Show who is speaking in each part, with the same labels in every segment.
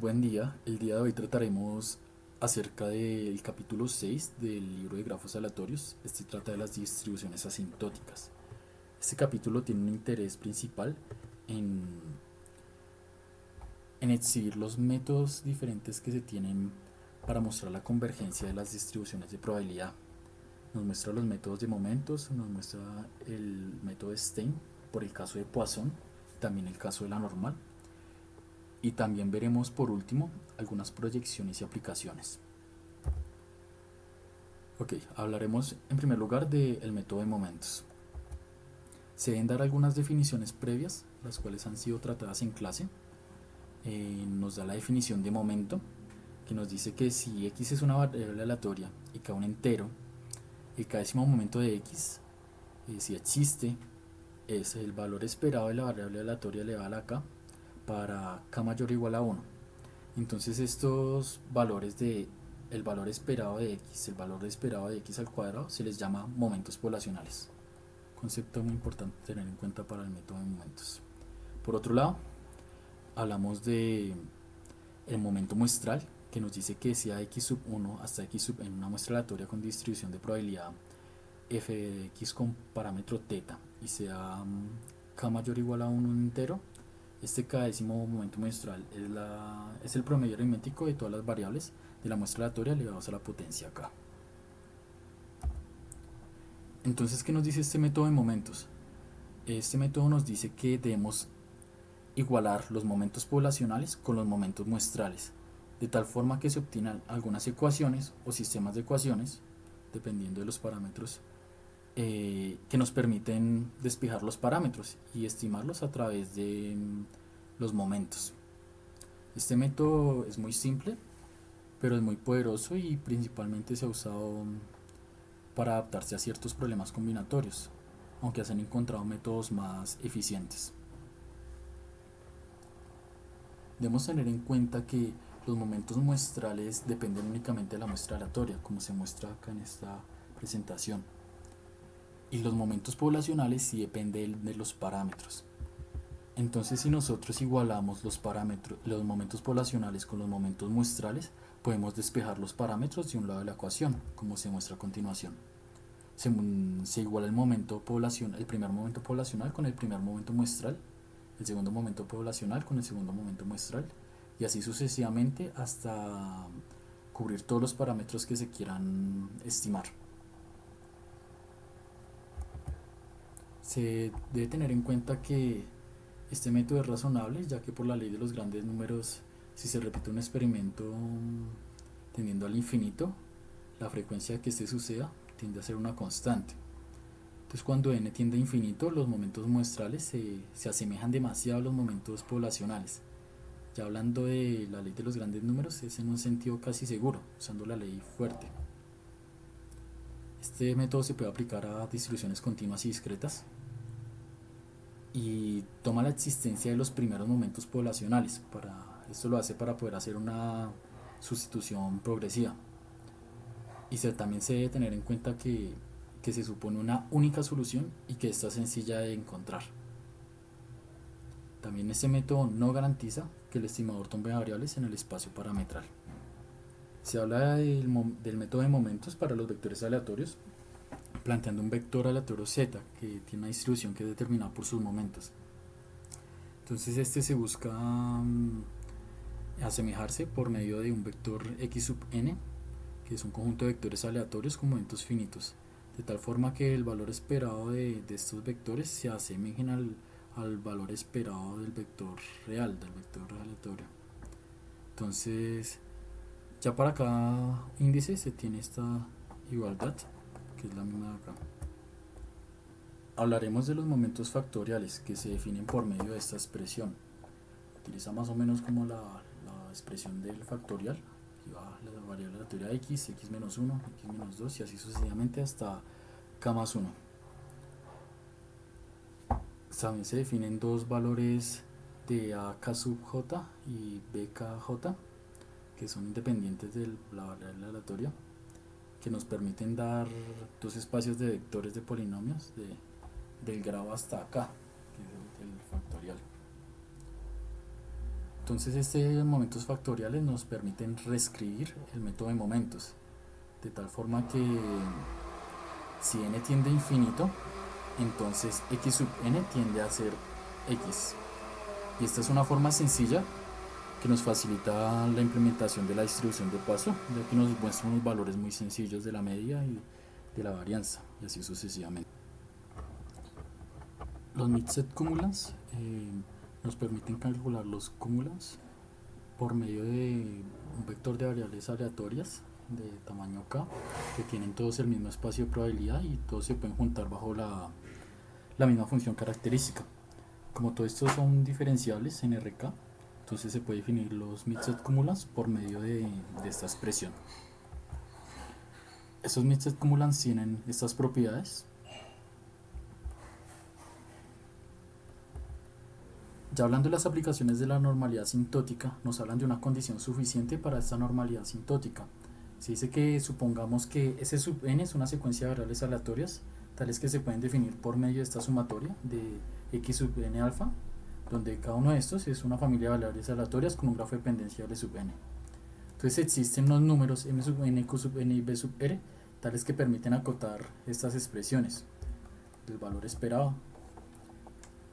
Speaker 1: Buen día, el día de hoy trataremos acerca del capítulo 6 del libro de grafos aleatorios. Este trata de las distribuciones asintóticas. Este capítulo tiene un interés principal en, en exhibir los métodos diferentes que se tienen para mostrar la convergencia de las distribuciones de probabilidad. Nos muestra los métodos de momentos, nos muestra el método de Stein por el caso de Poisson, también el caso de la normal, y también veremos por último algunas proyecciones y aplicaciones. Ok, hablaremos en primer lugar del método de momentos. Se deben dar algunas definiciones previas, las cuales han sido tratadas en clase. Nos da la definición de momento, que nos dice que si x es una variable aleatoria y k un entero, el késimo momento de x, si existe, es el valor esperado de la variable aleatoria elevada a la k para k mayor o igual a 1. Entonces estos valores de el valor esperado de x, el valor esperado de x al cuadrado, se les llama momentos poblacionales. Concepto muy importante tener en cuenta para el método de momentos. Por otro lado, hablamos de el momento muestral, que nos dice que sea x sub 1 hasta x sub en una muestra aleatoria con distribución de probabilidad f de x con parámetro θ y sea k mayor o igual a 1 entero, este késimo momento muestral es el promedio aritmético de todas las variables de la muestra aleatoria elevados a la potencia k. Entonces, ¿qué nos dice este método de momentos? Este método nos dice que debemos igualar los momentos poblacionales con los momentos muestrales, de tal forma que se obtienen algunas ecuaciones o sistemas de ecuaciones, dependiendo de los parámetros, que nos permiten despejar los parámetros y estimarlos a través de los momentos. Este método es muy simple, pero es muy poderoso y principalmente se ha usado para adaptarse a ciertos problemas combinatorios, aunque se han encontrado métodos más eficientes. Debemos tener en cuenta que los momentos muestrales dependen únicamente de la muestra aleatoria, como se muestra acá en esta presentación, y los momentos poblacionales sí dependen de los parámetros. Entonces, si nosotros igualamos los parámetros, los momentos poblacionales con los momentos muestrales, podemos despejar los parámetros de un lado de la ecuación, como se muestra a continuación. Se iguala el primer momento poblacional con el primer momento muestral, el segundo momento poblacional con el segundo momento muestral, y así sucesivamente hasta cubrir todos los parámetros que se quieran estimar. Se debe tener en cuenta que este método es razonable, ya que por la ley de los grandes números, si se repite un experimento tendiendo al infinito, la frecuencia de que este suceda tiende a ser una constante. Entonces, cuando n tiende a infinito, los momentos muestrales se asemejan demasiado a los momentos poblacionales. Ya hablando de la ley de los grandes números, es en un sentido casi seguro, usando la ley fuerte. Este método se puede aplicar a distribuciones continuas y discretas y toma la existencia de los primeros momentos poblacionales. Esto lo hace para poder hacer una sustitución progresiva. Y también se debe tener en cuenta que se supone una única solución y que esta es sencilla de encontrar. También este método no garantiza que el estimador tome variables en el espacio parametral. Se habla del método de momentos para los vectores aleatorios, planteando un vector aleatorio z que tiene una distribución que es determinada por sus momentos. Entonces este se busca asemejarse por medio de un vector x sub n, que es un conjunto de vectores aleatorios con momentos finitos, de tal forma que el valor esperado de estos vectores se asemejen al valor esperado del vector real, del vector aleatorio. Entonces, ya para cada índice se tiene esta igualdad, que es la misma de acá. Hablaremos de los momentos factoriales, que se definen por medio de esta expresión. Utiliza más o menos como la expresión del factorial, y va la variable aleatoria x, x menos 1, x menos 2 y así sucesivamente hasta k más 1. También se definen dos valores de ak sub j y bkj, que son independientes de la variable aleatoria, que nos permiten dar dos espacios de vectores de polinomios del grado hasta acá, que es el factorial. Entonces momentos factoriales nos permiten reescribir el método de momentos, de tal forma que si n tiende a infinito, entonces x sub n tiende a ser x. Y esta es una forma sencilla que nos facilita la implementación de la distribución de Poisson, ya que nos muestra unos valores muy sencillos de la media y de la varianza, y así sucesivamente. Los mixed cumulants nos permiten calcular los cumulants por medio de un vector de variables aleatorias de tamaño k, que tienen todos el mismo espacio de probabilidad y todos se pueden juntar bajo la misma función característica. Como todos estos son diferenciables en RK, entonces se puede definir los mixed cumulants por medio de esta expresión. Estos mixed cumulants tienen estas propiedades. Ya hablando de las aplicaciones de la normalidad asintótica, nos hablan de una condición suficiente para esta normalidad asintótica. Se dice que supongamos que S sub n es una secuencia de variables aleatorias, tales que se pueden definir por medio de esta sumatoria de x sub n alfa, donde cada uno de estos es una familia de variables aleatorias con un grafo de dependencia de sub n. Entonces existen los números m sub n, q sub n y b sub r, tales que permiten acotar estas expresiones del valor esperado,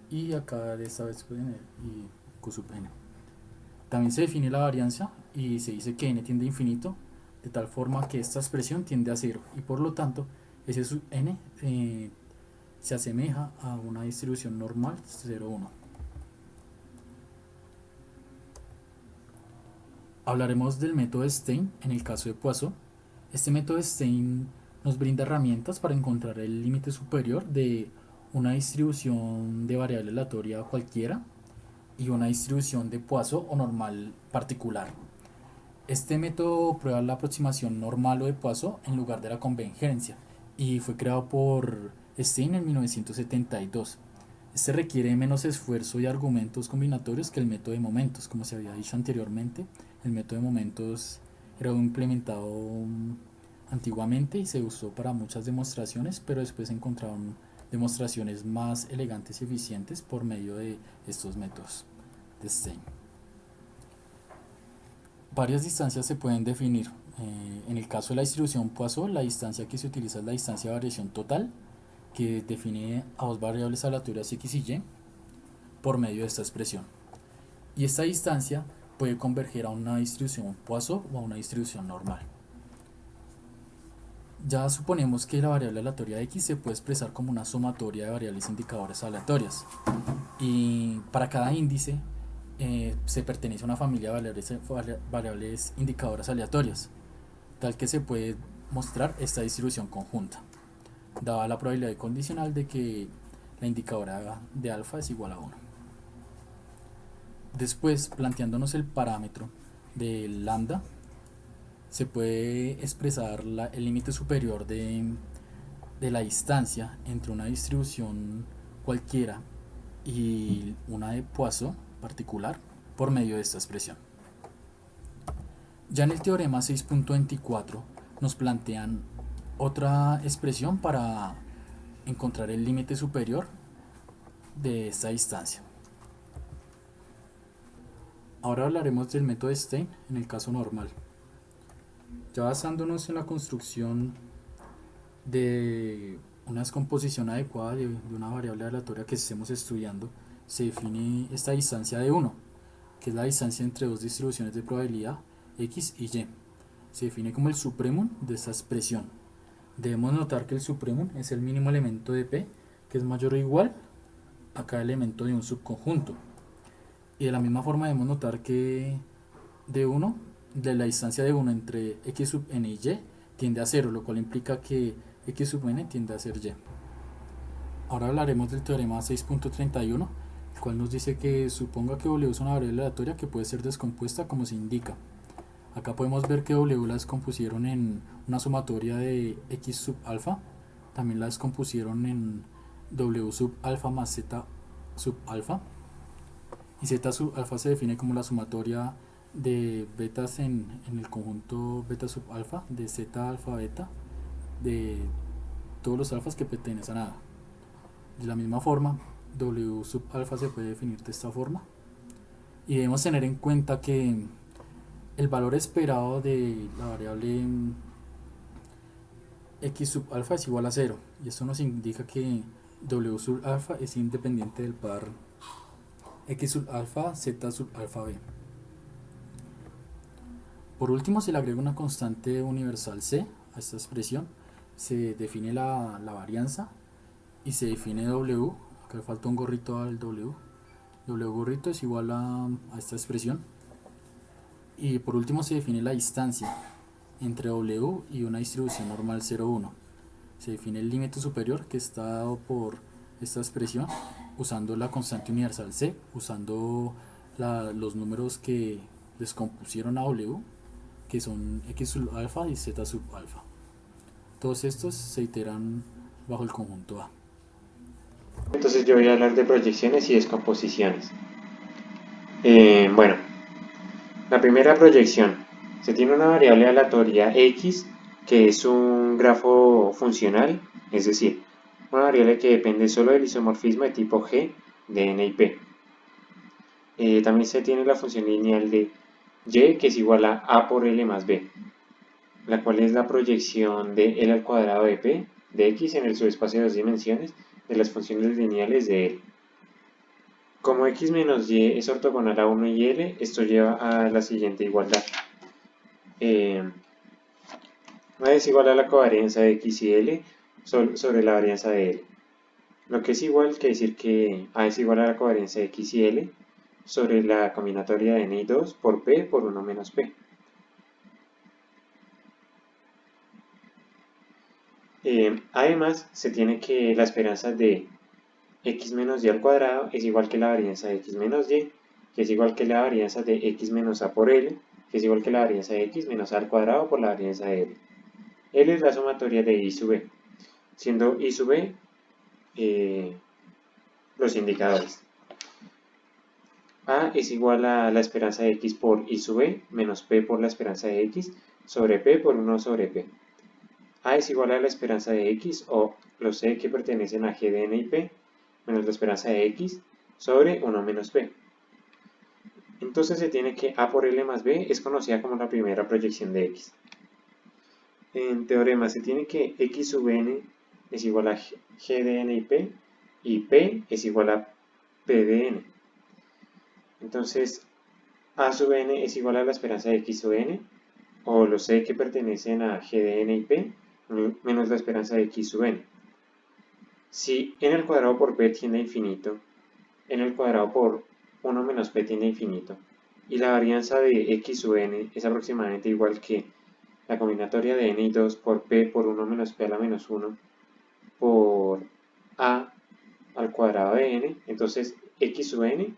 Speaker 1: y acá de esta vez n y q sub n. También se define la varianza y se dice que n tiende a infinito, de tal forma que esta expresión tiende a 0 y por lo tanto S sub n se asemeja a una distribución normal 0, 1. Hablaremos del método de Stein en el caso de Poisson. Este método de Stein nos brinda herramientas para encontrar el límite superior de una distribución de variable aleatoria cualquiera y una distribución de Poisson o normal particular. Este método prueba la aproximación normal o de Poisson en lugar de la convergencia y fue creado por Stein en 1972. Este requiere menos esfuerzo y argumentos combinatorios que el método de momentos. Como se había dicho anteriormente, el método de momentos era implementado antiguamente y se usó para muchas demostraciones, pero después se encontraron demostraciones más elegantes y eficientes por medio de estos métodos de Stein. Varias distancias se pueden definir. En el caso de la distribución Poisson, la distancia que se utiliza es la distancia de variación total, que define a dos variables aleatorias x y y por medio de esta expresión. Y esta distancia puede converger a una distribución Poisson o a una distribución normal. Ya suponemos que la variable aleatoria x se puede expresar como una sumatoria de variables indicadoras aleatorias. Y para cada índice se pertenece a una familia de variables indicadoras aleatorias, tal que se puede mostrar esta distribución conjunta, dada la probabilidad condicional de que la indicadora de alfa es igual a 1. Después, planteándonos el parámetro de lambda, se puede expresar el límite superior de la distancia entre una distribución cualquiera y una de Poisson particular por medio de esta expresión. Ya en el teorema 6.24 nos plantean otra expresión para encontrar el límite superior de esta distancia. Ahora hablaremos del método de Stein en el caso normal. Ya basándonos en la construcción de una descomposición adecuada de una variable aleatoria que estemos estudiando, se define esta distancia de 1, que es la distancia entre dos distribuciones de probabilidad x y y. Se define como el supremum de esta expresión. Debemos notar que el supremum es el mínimo elemento de P, que es mayor o igual a cada elemento de un subconjunto. Y de la misma forma debemos notar que de la distancia de 1 entre x sub n y y tiende a 0, lo cual implica que x sub n tiende a ser y. Ahora hablaremos del teorema 6.31, el cual nos dice que suponga que W es una variable aleatoria que puede ser descompuesta como se indica. Acá podemos ver que W la descompusieron en una sumatoria de x sub alfa, también la descompusieron en W sub alfa más Z sub alfa, y Z sub alfa se define como la sumatoria de betas en el conjunto beta sub alfa, de Z alfa beta, de todos los alfas que pertenecen a A. De la misma forma, W sub alfa se puede definir de esta forma, Y debemos tener en cuenta que el valor esperado de la variable x sub alfa es igual a 0. Y esto nos indica que w sub alfa es independiente del par x sub alfa z sub alfa b. Por último, se le agrega una constante universal c a esta expresión. Se define la varianza y se define w. Acá le falta un gorrito al w. W gorrito es igual a esta expresión. Y por último se define la distancia entre w y una distribución normal 0, 1. Se define el límite superior, que está dado por esta expresión, usando la constante universal c, usando los números que descompusieron a w, que son x sub alfa y z sub alfa. Todos estos se iteran bajo el conjunto A.
Speaker 2: Entonces yo voy a hablar de proyecciones y descomposiciones. Bueno, la primera proyección. Se tiene una variable aleatoria x, que es un grafo funcional, es decir, una variable que depende solo del isomorfismo de tipo g de n y p. También se tiene la función lineal de y, que es igual a por l más b, la cual es la proyección de l al cuadrado de p de x en el subespacio de dos dimensiones de las funciones lineales de L. Como x menos y es ortogonal a 1 y L, esto lleva a la siguiente igualdad. A es igual a la covarianza de x y L sobre la varianza de L. Lo que es igual que decir que A es igual a la covarianza de x y L sobre la combinatoria de n y 2 por p por 1 menos p. Además, se tiene que la esperanza de x menos y al cuadrado es igual que la varianza de x menos y, que es igual que la varianza de x menos a por L, que es igual que la varianza de x menos a al cuadrado por la varianza de L. L es la sumatoria de y sub b, siendo y sub b los indicadores. A es igual a la esperanza de x por y sub b menos p por la esperanza de x sobre p por 1 sobre p. A es igual a la esperanza de x o los c que pertenecen a g de n y p menos la esperanza de x sobre 1 menos p. Entonces se tiene que a por l más b es conocida como la primera proyección de x. En teorema se tiene que x sub n es igual a g de n y p es igual a p de n. Entonces a sub n es igual a la esperanza de x sub n o los c que pertenecen a g de n y p menos la esperanza de x sub n. Si n al cuadrado por p tiende a infinito, n al cuadrado por 1 menos p tiende a infinito, y la varianza de x sub n es aproximadamente igual que la combinatoria de n y 2 por p por 1 menos p a la menos 1 por a al cuadrado de n, entonces x sub n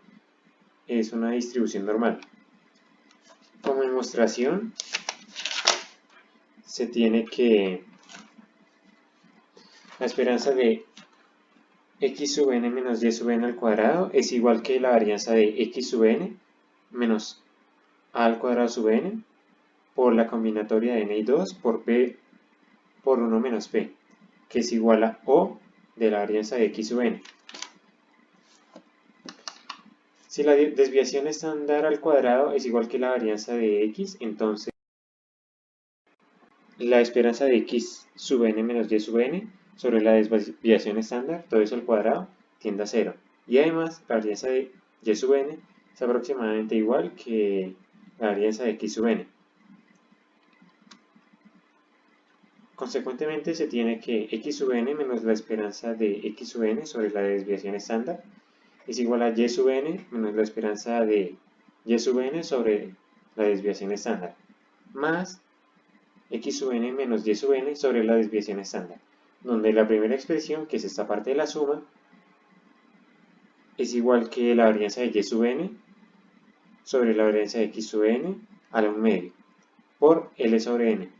Speaker 2: es una distribución normal. Como demostración, se tiene que la esperanza de x sub n menos y sub n al cuadrado es igual que la varianza de x sub n menos a al cuadrado sub n por la combinatoria de n y 2 por p por 1 menos p, que es igual a o de la varianza de x sub n. Si la desviación estándar al cuadrado es igual que la varianza de x, entonces la esperanza de x sub n menos y sub n sobre la desviación estándar, todo eso al cuadrado, tiende a 0. Y además, la varianza de y sub n es aproximadamente igual que la varianza de x sub n. Consecuentemente, se tiene que x sub n menos la esperanza de x sub n sobre la desviación estándar es igual a y sub n menos la esperanza de y sub n sobre la desviación estándar, más x sub n menos y sub n sobre la desviación estándar, donde la primera expresión, que es esta parte de la suma, es igual que la varianza de y sub n sobre la varianza de x sub n a la 1 medio por L sobre n.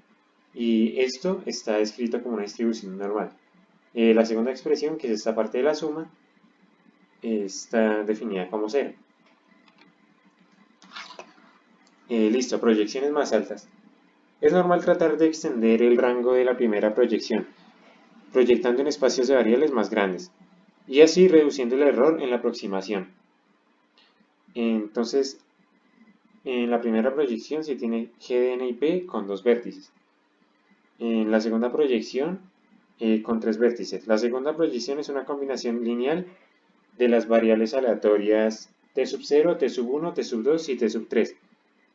Speaker 2: Y esto está escrito como una distribución normal. La segunda expresión, que es esta parte de la suma, está definida como 0. Listo, proyecciones más altas. Es normal tratar de extender el rango de la primera proyección, proyectando en espacios de variables más grandes, y así reduciendo el error en la aproximación. Entonces, en la primera proyección se tiene G de n y P con dos vértices. En la segunda proyección, con tres vértices. La segunda proyección es una combinación lineal de las variables aleatorias t sub 0, t sub 1, t sub 2 y t sub 3,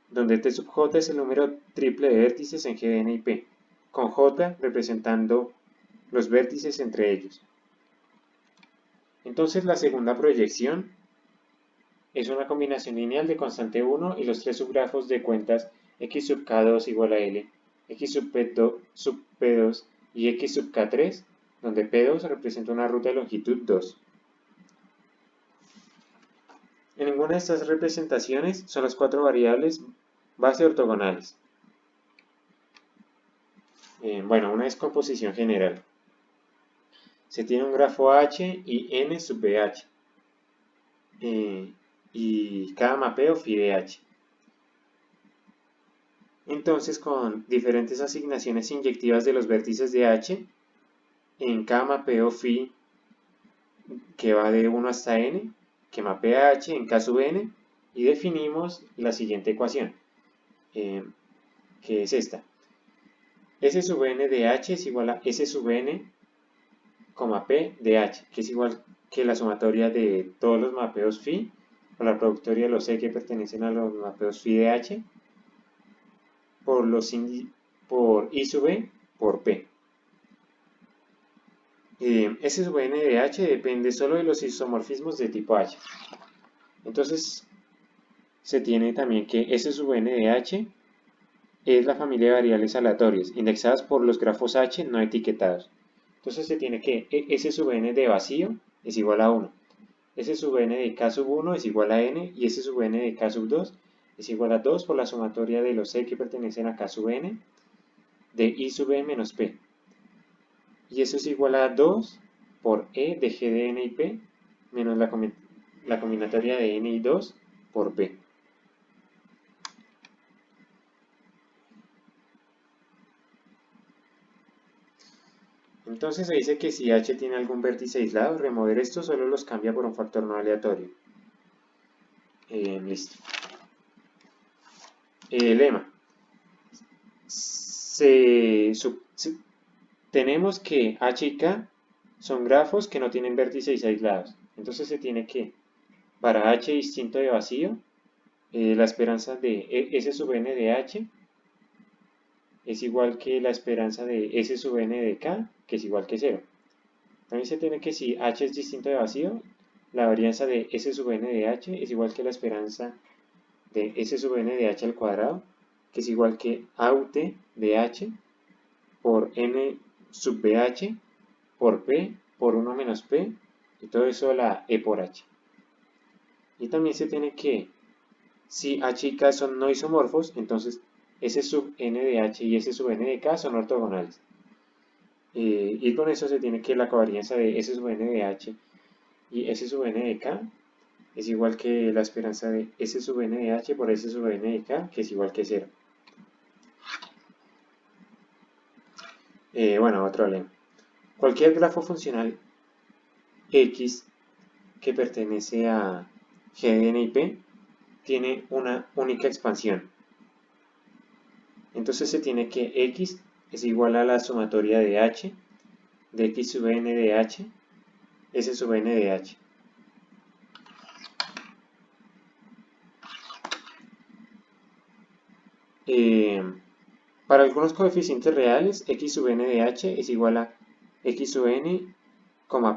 Speaker 2: donde t sub j es el número triple de vértices en G de n y P, con j representando los vértices entre ellos. Entonces la segunda proyección es una combinación lineal de constante 1 y los tres subgrafos de cuentas x sub k2 igual a L, x sub P2 y x sub k3, donde P2 representa una ruta de longitud 2. En ninguna de estas representaciones son las cuatro variables base ortogonales. Bueno, una descomposición general. Se tiene un grafo H y N sub BH. Y cada mapeo phi de H. Entonces, con diferentes asignaciones inyectivas de los vértices de H, en cada mapeo phi que va de 1 hasta n, que mapea H en K sub n, y definimos la siguiente ecuación, que es esta. S sub n de H es igual a S sub n, P de H, que es igual que la sumatoria de todos los mapeos phi, o la productoria de los C que pertenecen a los mapeos phi de H, por I sub e por P. S sub n de H depende solo de los isomorfismos de tipo H. Entonces, se tiene también que S sub n de H es la familia de variables aleatorias, indexadas por los grafos H no etiquetados. Entonces se tiene que S sub n de vacío es igual a 1. S sub n de K sub 1 es igual a n, y S sub n de K sub 2 es igual a 2 por la sumatoria de los C que pertenecen a K sub n de I sub e menos P. Y eso es igual a 2 por E de G de n y P menos la combinatoria de n y 2 por P. Entonces se dice que si H tiene algún vértice aislado, remover esto solo los cambia por un factor no aleatorio. Listo. Lema. Tenemos que H y K son grafos que no tienen vértices aislados. Entonces se tiene que, para H distinto de vacío, la esperanza de S sub n de H es igual que la esperanza de S sub n de K, que es igual que 0. También se tiene que si H es distinto de vacío, la varianza de S sub n de H es igual que la esperanza de S sub n de H al cuadrado, que es igual que AUT de H por N sub BH por P por 1 menos P, y todo eso a la E por H. Y también se tiene que, si H y K son no isomorfos, entonces S sub n de H y S sub n de K son ortogonales. Y con eso se tiene que la covarianza de S sub n de H y S sub n de K es igual que la esperanza de S sub n de H por S sub n de K, que es igual que 0. Bueno, otro lema. Cualquier grafo funcional X que pertenece a G de n y P tiene una única expansión. Entonces se tiene que X es igual a la sumatoria de H de X sub n de H, S sub n de H. Para algunos coeficientes reales, X sub n de H es igual a X sub n,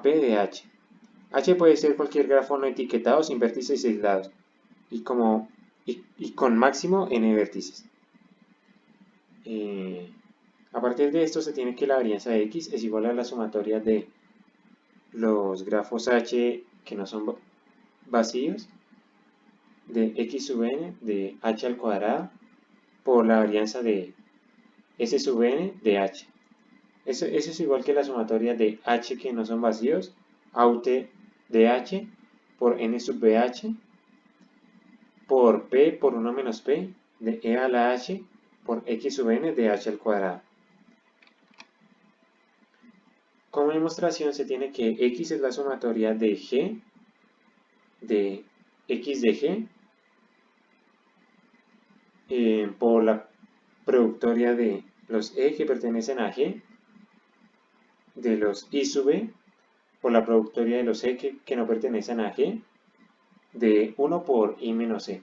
Speaker 2: P de H. H puede ser cualquier grafo no etiquetado sin vértices aislados y con máximo n vértices. A partir de esto se tiene que la varianza de X es igual a la sumatoria de los grafos H que no son vacíos de X sub n de H al cuadrado por la varianza de S sub n de H. Eso es igual que la sumatoria de H que no son vacíos, AUT de H por N sub BH por P por 1 menos P de E a la H por X sub n de H al cuadrado. Como demostración se tiene que X es la sumatoria de G, de X de G por la productoria de los E que pertenecen a G, de los I sub E, por la productoria de los E que no pertenecen a G, de 1 por I menos E.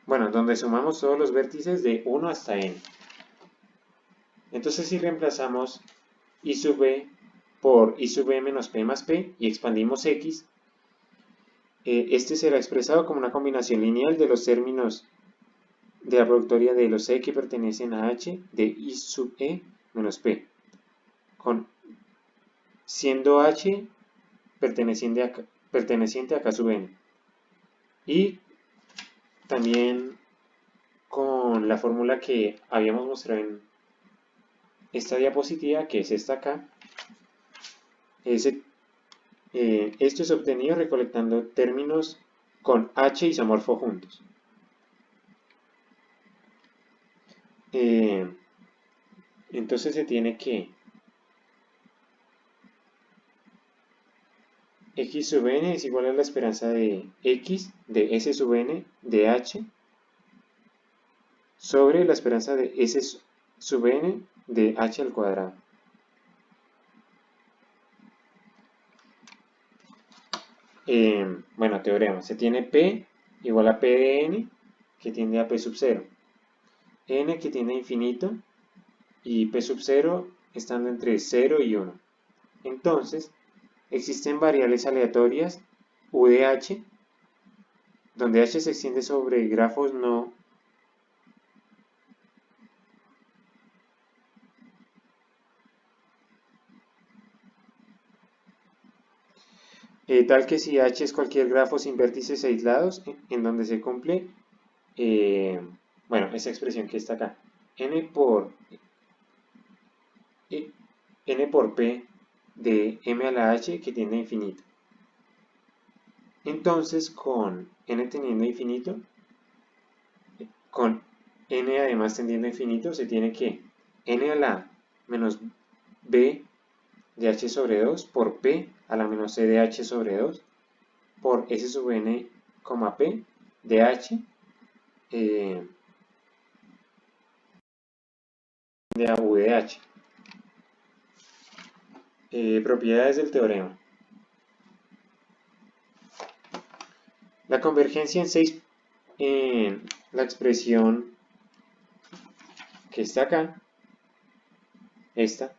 Speaker 2: Bueno, donde sumamos todos los vértices de 1 hasta n. Entonces si reemplazamos I sub B por I sub B menos P más P y expandimos X, este será expresado como una combinación lineal de los términos de la productoria de los E que pertenecen a H de I sub E menos P, siendo H perteneciente a K sub N. Y también con la fórmula que habíamos mostrado en esta diapositiva, que es esta acá. Esto es obtenido recolectando términos con H isomorfo juntos. Entonces se tiene que X sub n es igual a la esperanza de X de S sub n de H sobre la esperanza de S sub n de H al cuadrado. Bueno, teorema. Se tiene P igual a P de n, que tiende a P sub 0. N que tiende a infinito y P sub 0 estando entre 0 y 1. Entonces, existen variables aleatorias U de H, donde H se extiende sobre grafos no tal que si H es cualquier grafo sin vértices aislados, en donde se cumple, bueno, esa expresión que está acá, n por P de m a la h que tiende a infinito. Entonces, con n tendiendo a infinito, con n además tendiendo a infinito, se tiene que n a la menos b de h sobre 2 por p a la menos c de h sobre 2 por s sub n, p de h de a u de h. Propiedades del teorema. La convergencia en la expresión que está acá, esta,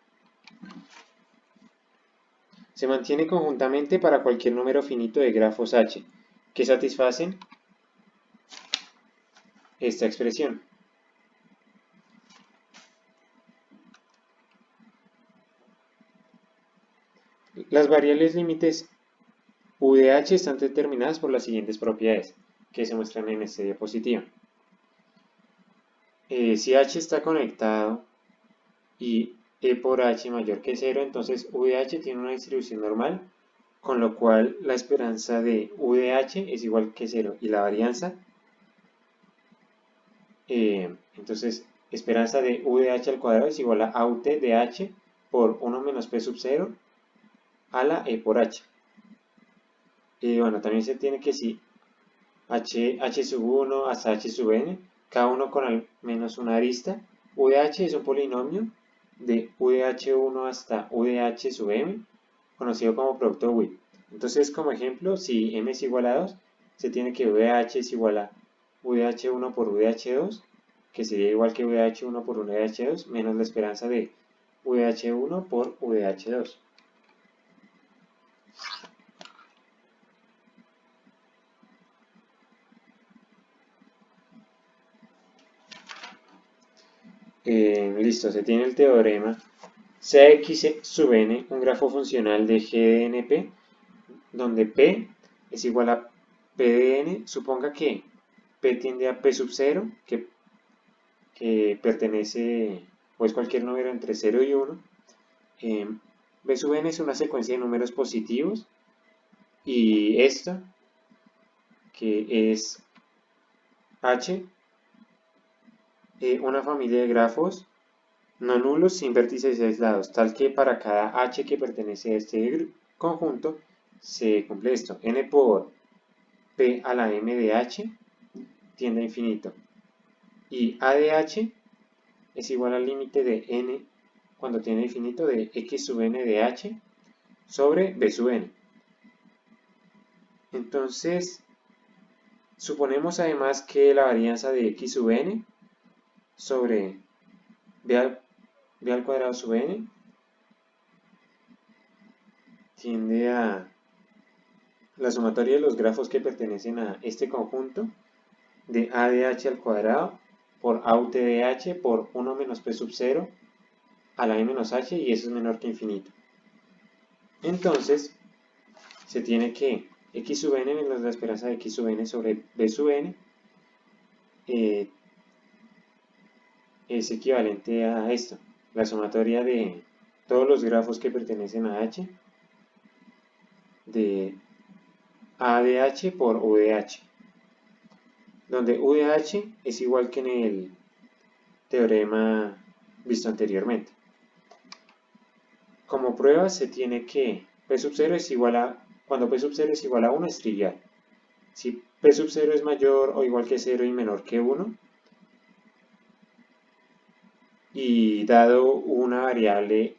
Speaker 2: se mantiene conjuntamente para cualquier número finito de grafos H que satisfacen esta expresión. Las variables límites U de H están determinadas por las siguientes propiedades que se muestran en esta diapositiva. Si H está conectado y E por H mayor que 0, entonces U de H tiene una distribución normal, con lo cual la esperanza de U de H es igual que 0 y la varianza, entonces esperanza de U de H al cuadrado es igual a UT de H por 1 menos P sub 0 a la E por H. Bueno, también se tiene que si H sub 1 hasta H sub n, cada uno con al menos una arista, U de H es un polinomio de U de H1 hasta U de H sub m, conocido como producto WIP. Entonces, como ejemplo, si m es igual a 2, se tiene que U de H es igual a U de H1 por U de H2, que sería igual que U de H1 por U de H2, menos la esperanza de U de H1 por U de H2. Listo, se tiene el teorema. Sea X sub n un grafo funcional de G de NP, donde P es igual a P de n, suponga que P tiende a P sub 0, que pertenece o es cualquier número entre 0 y 1. B sub n es una secuencia de números positivos y esta, que es H, una familia de grafos no nulos sin vértices aislados, tal que para cada H que pertenece a este conjunto se cumple esto. N por P a la M de H tiende a infinito. Y A de H es igual al límite de N cuando tiene infinito de X sub N de H sobre B sub N. Entonces, suponemos además que la varianza de X sub N sobre B al cuadrado sub N tiende a la sumatoria de los grafos que pertenecen a este conjunto de A de H al cuadrado por A UT de H por 1 menos P sub 0 a la M menos H, y eso es menor que infinito. Entonces, se tiene que X sub N menos la esperanza de X sub N sobre B sub N es equivalente a esto, la sumatoria de todos los grafos que pertenecen a H de A de H por U de H, donde U de H es igual que en el teorema visto anteriormente. Como prueba se tiene que P sub 0 es igual a, cuando P sub 0 es igual a 1 es trivial. Si P sub 0 es mayor o igual que 0 y menor que 1, y dado una variable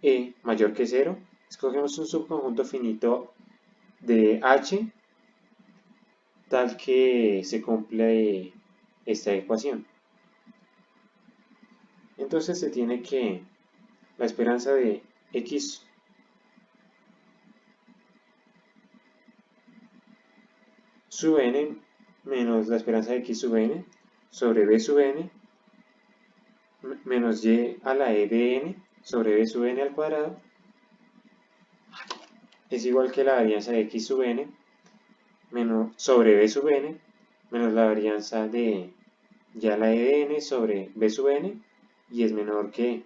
Speaker 2: E mayor que 0, escogemos un subconjunto finito de H tal que se cumple esta ecuación. Entonces se tiene que la esperanza de X sub N menos la esperanza de X sub N sobre B sub N menos Y a la E de N sobre B sub N al cuadrado es igual que la varianza de X sub N menos sobre B sub N menos la varianza de Y a la E de N sobre B sub N, y es menor que,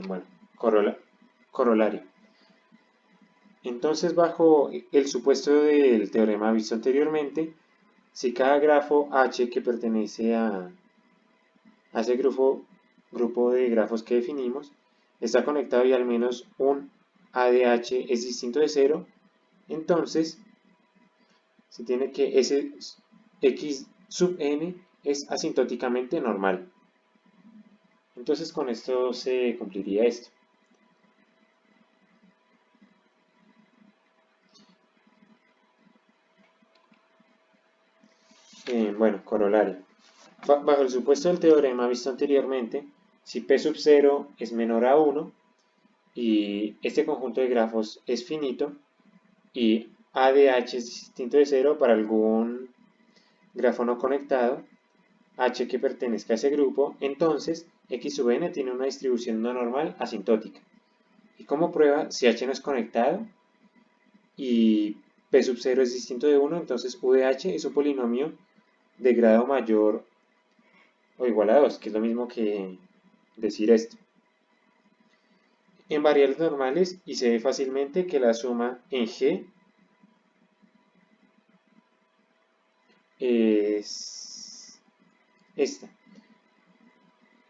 Speaker 2: bueno, corolario. Entonces, bajo el supuesto del teorema visto anteriormente, si cada grafo H que pertenece a ese grupo de grafos que definimos está conectado y al menos un A de H es distinto de 0, entonces se tiene que ese X sub N es asintóticamente normal. Entonces con esto se cumpliría esto. Bueno, corolario. Bajo el supuesto del teorema visto anteriormente, si P sub 0 es menor a 1 y este conjunto de grafos es finito y A de H es distinto de 0 para algún grafo no conectado, H que pertenezca a ese grupo, entonces X sub N tiene una distribución no normal asintótica. Y como prueba, si H no es conectado y P sub 0 es distinto de 1, entonces U de H es un polinomio de grado mayor o igual a 2, que es lo mismo que decir esto. En variables normales, y se ve fácilmente que la suma en G es esta,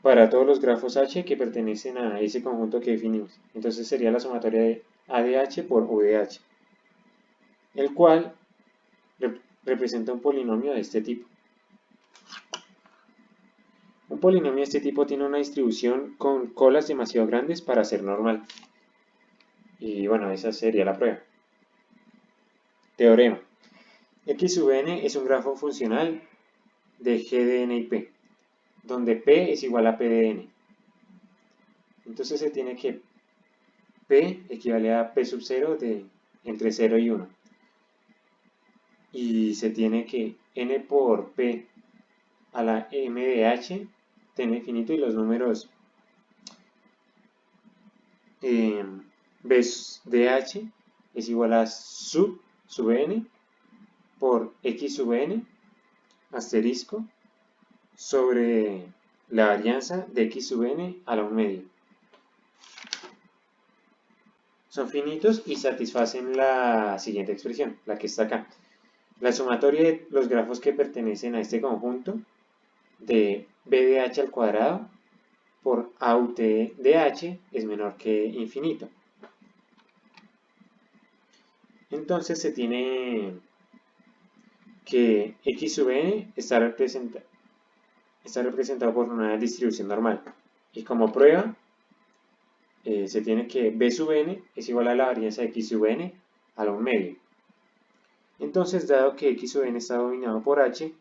Speaker 2: para todos los grafos H que pertenecen a ese conjunto que definimos. Entonces sería la sumatoria de A de H por U de H, el cual representa un polinomio de este tipo. Un polinomio de este tipo tiene una distribución con colas demasiado grandes para ser normal. Y bueno, esa sería la prueba. Teorema. X sub n es un grafo funcional de G de n y P, donde P es igual a P de n. Entonces se tiene que P equivale a P sub 0 de entre 0 y 1. Y se tiene que n por P a la M de H tiene infinito y los números B de H es igual a sub n por X sub n asterisco sobre la varianza de X sub n a la 1 medio. Son finitos y satisfacen la siguiente expresión, la que está acá. La sumatoria de los grafos que pertenecen a este conjunto de B de H al cuadrado por AUT de H es menor que infinito. Entonces se tiene que x sub n está representado por una distribución normal. Y como prueba, se tiene que b sub n es igual a la varianza de x sub n a la 1 medio. Entonces, dado que x sub n está dominado por h,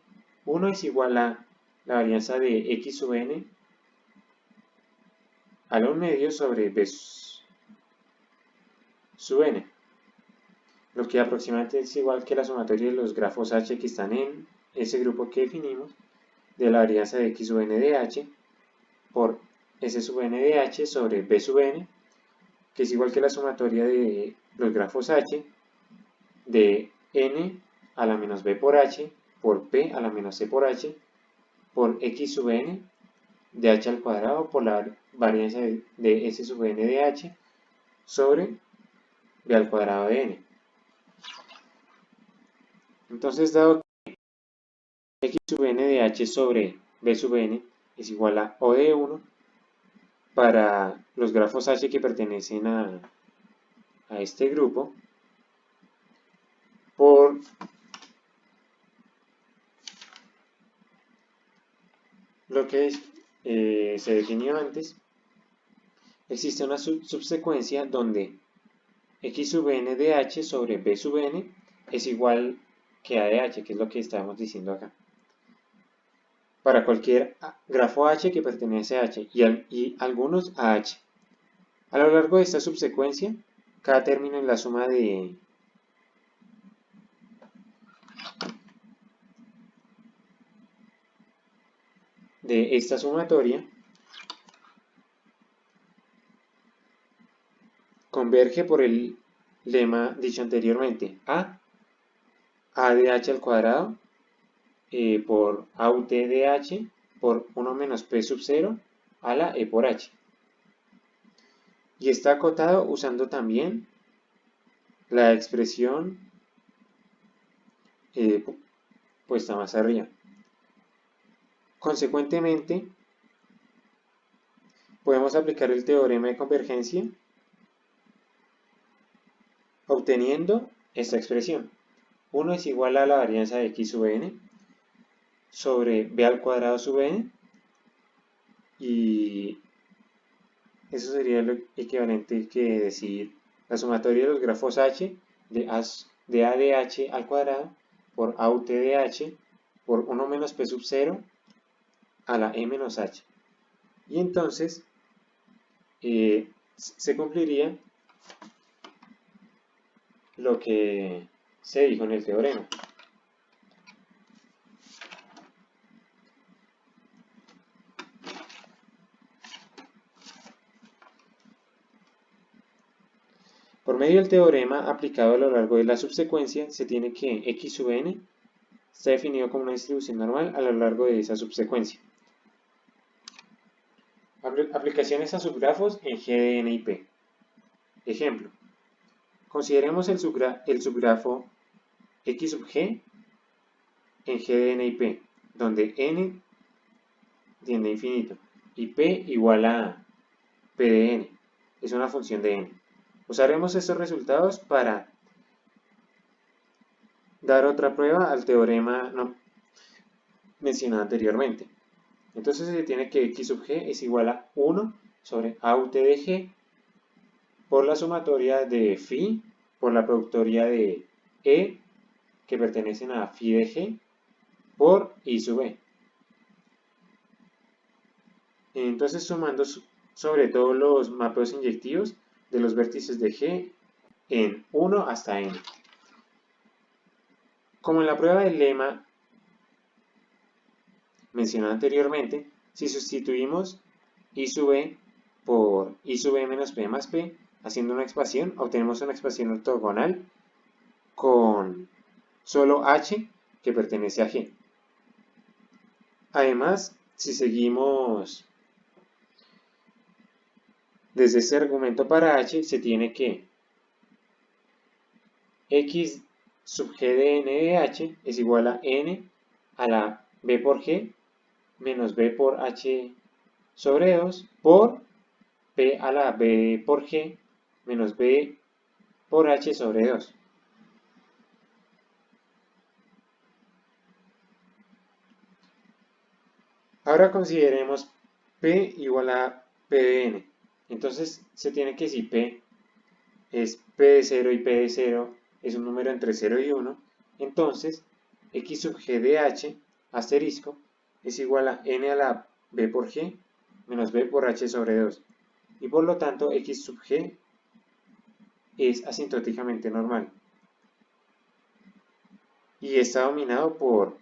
Speaker 2: 1 es igual a la varianza de x sub n a la 1 medio sobre b sub n, lo que aproximadamente es igual que la sumatoria de los grafos h que están en ese grupo que definimos, de la varianza de x sub n de h por s sub n de h sobre b sub n, que es igual que la sumatoria de los grafos h de n a la menos b por h por p a la menos c por h por x sub n de h al cuadrado por la varianza de s sub n de h sobre b al cuadrado de n. Entonces, dado que x sub n de h sobre b sub n es igual a O de 1 para los grafos h que pertenecen a este grupo, por lo que se definió antes, existe una subsecuencia donde x sub n de h sobre b sub n es igual que a de h, que es lo que estábamos diciendo acá. Para cualquier grafo h que pertenece a h y algunos a h. A lo largo de esta subsecuencia, cada término en la suma de esta sumatoria converge por el lema dicho anteriormente, a de h al cuadrado por a ut de h por 1 menos p sub 0 a la e por h. Y está acotado usando también la expresión puesta más arriba. Consecuentemente, podemos aplicar el teorema de convergencia obteniendo esta expresión. 1 es igual a la varianza de x sub n sobre b al cuadrado sub n, y eso sería lo equivalente que decir la sumatoria de los grafos h de a de h al cuadrado por a ut de h por 1 menos p sub 0 a la e menos h. Y entonces se cumpliría lo que se dijo en el teorema. Por medio del teorema aplicado a lo largo de la subsecuencia, se tiene que x sub n está definido como una distribución normal a lo largo de esa subsecuencia. Aplicaciones a subgrafos en G de n y P. Ejemplo. Consideremos el subgrafo x sub g en G de n y P, donde n tiende a infinito y P igual a P de n. Es una función de n. Usaremos estos resultados para dar otra prueba al teorema mencionado anteriormente. Entonces se tiene que x sub g es igual a 1 sobre a ut de g por la sumatoria de phi por la productoria de e que pertenecen a phi de g por i sub e. Entonces, sumando sobre todos los mapeos inyectivos de los vértices de G en 1 hasta n. Como en la prueba del lema mencionado anteriormente, si sustituimos i sub e por i sub e menos p más p, haciendo una expansión, obtenemos una expansión ortogonal con solo h que pertenece a G. Además, si seguimos desde este argumento para h, se tiene que x sub g de n de h es igual a n a la b por g menos b por h sobre 2 por p a la b por g menos b por h sobre 2. Ahora consideremos P igual a P de n. Entonces se tiene que si P es P de 0 y P de 0 es un número entre 0 y 1, entonces X sub G de H asterisco es igual a n a la B por G menos B por H sobre 2. Y por lo tanto X sub G es asintóticamente normal. Y está dominado por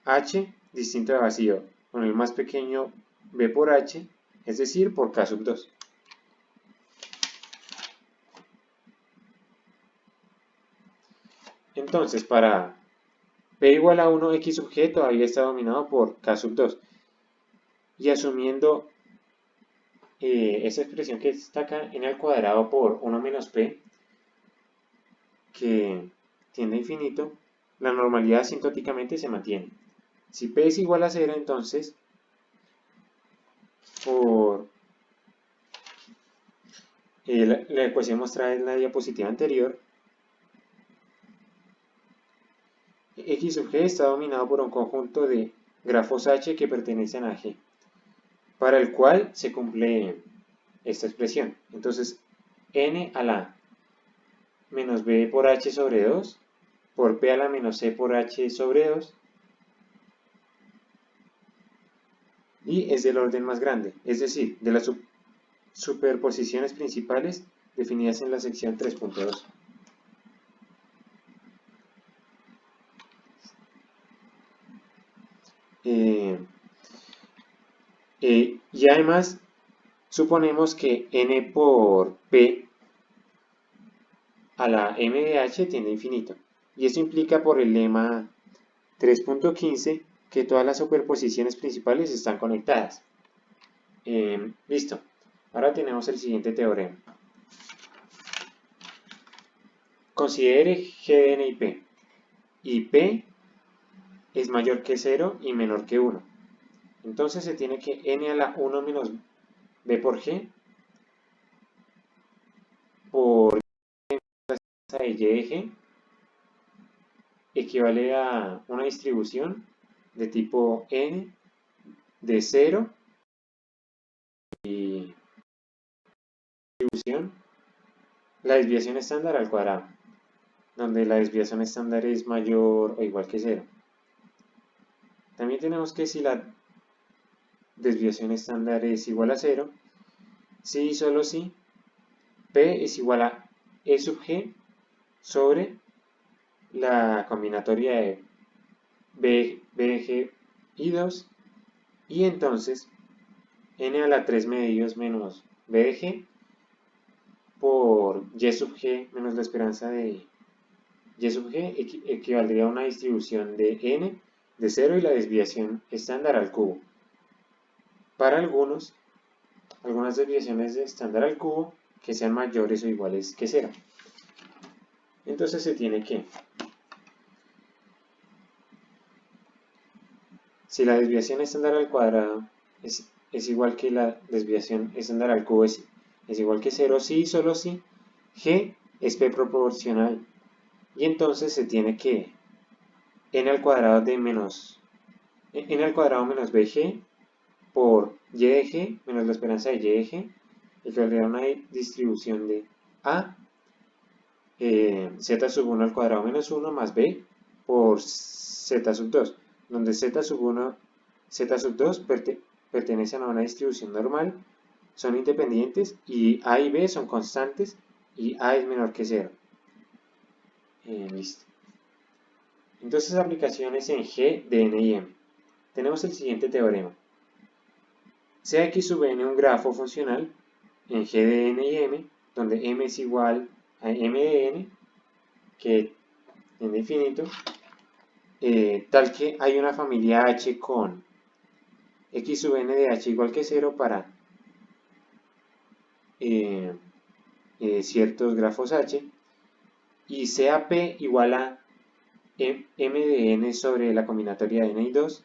Speaker 2: H distinto de vacío, con el más pequeño B por H, es decir, por K sub 2. Entonces, para P igual a 1, X sub G todavía está dominado por K sub 2. Y asumiendo esa expresión que está acá, n al cuadrado por 1 menos P, que tiende a infinito, la normalidad asintóticamente se mantiene. Si P es igual a 0, entonces, por la ecuación mostrada en la diapositiva anterior, X sub G está dominado por un conjunto de grafos H que pertenecen a G, para el cual se cumple esta expresión. Entonces, n a la menos b por h sobre 2 por p a la menos c por h sobre 2 y es del orden más grande, es decir, de las superposiciones principales definidas en la sección 3.2. Y además suponemos que n por p a la m de h tiende a infinito. Y esto implica por el lema 3.15 que todas las superposiciones principales están conectadas. Listo. Ahora tenemos el siguiente teorema. Considere G de n y P. Y P es mayor que 0 y menor que 1. Entonces se tiene que n a la 1 menos b por g por la de y de g equivale a una distribución de tipo n de 0 y distribución la desviación estándar al cuadrado, donde la desviación estándar es mayor o igual que 0. También tenemos que si la desviación estándar es igual a 0, si y solo si P es igual a E sub G sobre la combinatoria de B, G y 2, y entonces n a la 3 medios menos B de G por Y sub G menos la esperanza de Y sub G equivaldría a una distribución de n de 0 y la desviación estándar al cubo. Para algunas desviaciones de estándar al cubo que sean mayores o iguales que 0. Entonces se tiene que, si la desviación estándar al cuadrado es igual que la desviación estándar al cubo es igual que 0, si y solo si G es P proporcional. Y entonces se tiene que n al cuadrado menos bg por y de g menos la esperanza de y de g equivaldría a una distribución de a z sub 1 al cuadrado menos 1 más b por z sub 2, donde z sub 1, z sub 2 pertenecen a una distribución normal, son independientes y a y b son constantes y a es menor que 0. Listo. Entonces aplicaciones en G de n y m. Tenemos el siguiente teorema. Sea x sub n un grafo funcional en G de n y m, donde m es igual a m de n, que tiende a infinito, tal que hay una familia H con x sub n de h igual que 0 para ciertos grafos H, y sea P igual a m de n sobre la combinatoria de n y 2,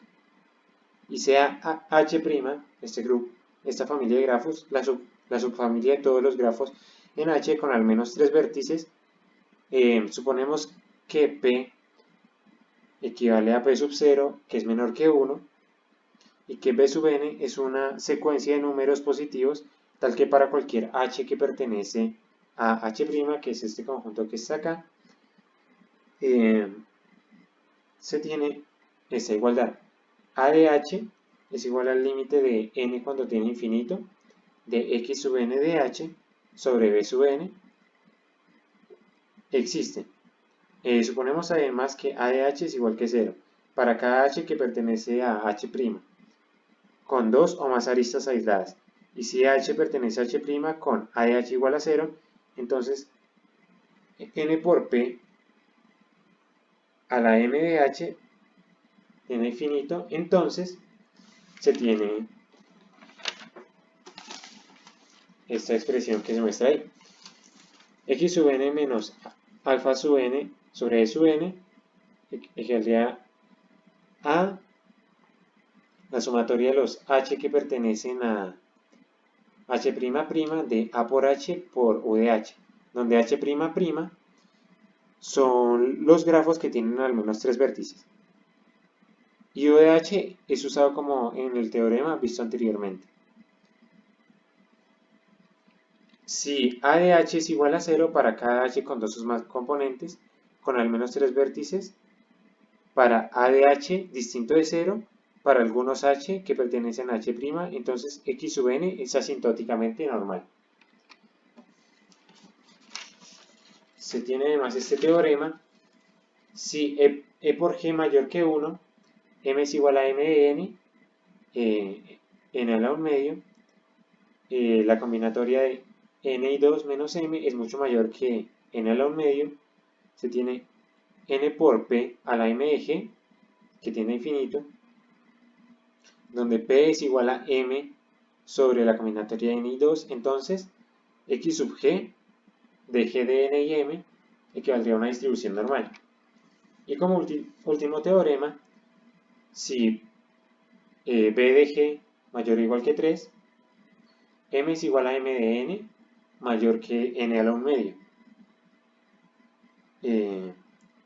Speaker 2: y sea H', esta familia de grafos, la subfamilia de todos los grafos en H con al menos 3 vértices. Suponemos que P equivale a P sub 0, que es menor que 1, y que B sub n es una secuencia de números positivos tal que para cualquier h que pertenece a h', que es este conjunto que está acá, se tiene esta igualdad. A de h es igual al límite de n cuando tiene infinito de x sub n de h sobre b sub n existe. Suponemos además que a de h es igual que 0 para cada h que pertenece a h', con dos o más aristas aisladas. Y si h pertenece a h' con a de h igual a 0, entonces n por p a la m de h tiene infinito, entonces se tiene esta expresión que se muestra ahí. X sub n menos alfa sub n sobre e sub n equivaldría a la sumatoria de los h que pertenecen a h' de a por h por u de h, donde h' son los grafos que tienen al menos 3 vértices. Y u de h es usado como en el teorema visto anteriormente. Si a de h es igual a 0 para cada h con dos o más componentes, con al menos 3 vértices, para a de h distinto de 0, para algunos h que pertenecen a h', entonces x sub n es asintóticamente normal. Se tiene además este teorema: si e por g mayor que 1, m es igual a m de n, n a la 1 medio, la combinatoria de n y 2 menos m es mucho mayor que n a la 1 medio, se tiene n por p a la m de g, que tiene infinito, donde p es igual a m sobre la combinatoria de n y 2, entonces x sub g de g de n y m equivaldría a una distribución normal. Y como último teorema, si b de g mayor o igual que 3, m es igual a m de n mayor que n a la 1 medio,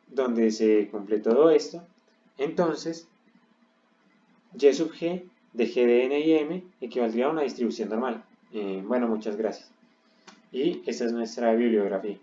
Speaker 2: donde se cumple todo esto, entonces y sub g de g de n y m equivaldría a una distribución normal. Bueno, muchas gracias. Y esta es nuestra bibliografía.